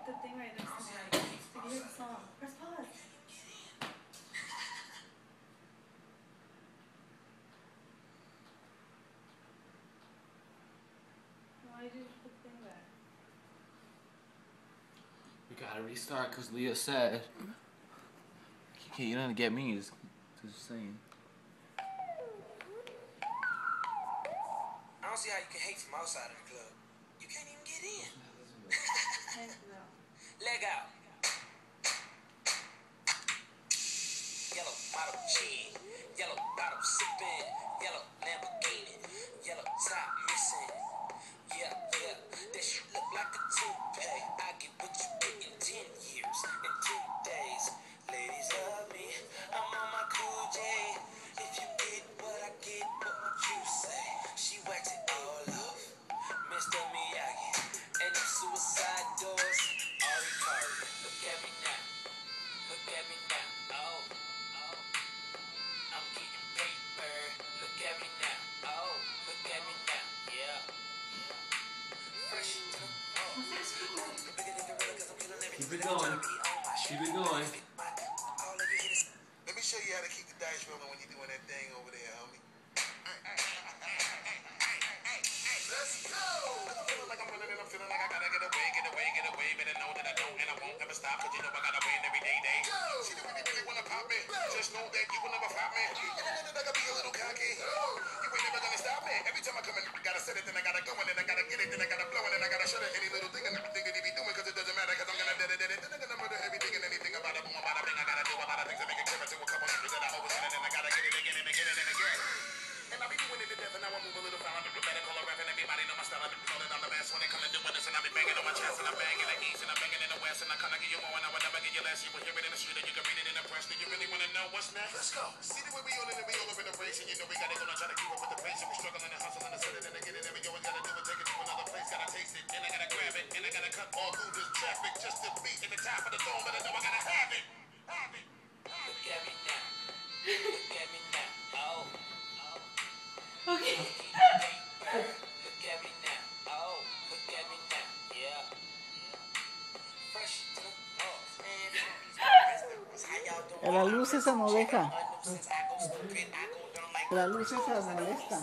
the thing right next to me. Did you hear the song? Press pause. Why did you put the thing back? We gotta restart because Leah said you don't get me. Is just saying. I don't see how you can hate from outside of the club. You can't even get in. Leg out. Yellow bottle chin, yellow bottle sipping, yellow Lamborghini, yellow top missing. Yeah, that shit look like a toupee. I get what you get in 10 years, in 2 days. Ladies love me, I'm on my cool J. If you get what I get, what would you say? She whacked it all off, Mr. Miyagi, and them suicide doors. Ari Kari, look at me now, look at me now. Oh, I'm getting paper. Look at me now. Oh, look at me now. Yeah. Fresh to the Keep it going. Keep it going. Let me show you how to keep the dice rolling when you're doing that thing over there, homie. Let's go! I'm feeling like I'm running and I'm feeling like I gotta get away. Better know that I don't and I won't ever stop, cause you know I gotta win every day. She don't really wanna pop me. Just know that you will never pop me. You know that I gotta be a little cocky. You ain't never gonna stop me. Every time I come in, I gotta set it, then I gotta go, and then I gotta get it, then I gotta blow, and then I gotta shut it. Any little thing and everything that he be doing, cause it doesn't matter, cause I'm gonna dead it. Then I'm gonna murder everything and anything about it. Boom, about a thing. I gotta do a lot of things to make it clear to a couple hundred that I always in, and then I gotta get it again and again and again. And I be doing it to death, and now I move a little foul. I'm a better call a rap, and everybody know my style. I know that I'm the best when they come and doing this, and I be banging on my chest, and I'm banging in the east, and I'm banging in the west, and I kinda give you more, and I would never give you less. You will hear it in the street, and you can read it in the press. Do you really wanna know what's next? Let's go. See the way we all in, and we all up in the race, and you know we gotta go and try to keep up with the pace, and we struggling and hustling to set it and to get it, and we always gotta do it, take it to another place, gotta taste it, and I gotta grab it, and I gotta cut all through this traffic just to be at the top of the dome, but I know I gotta have it. Look at me now. Look at me now. Oh. Okay. Look at me now. Oh, look at me now. Yeah. Fresh to the La luz esa no deja. La luz esa molesta.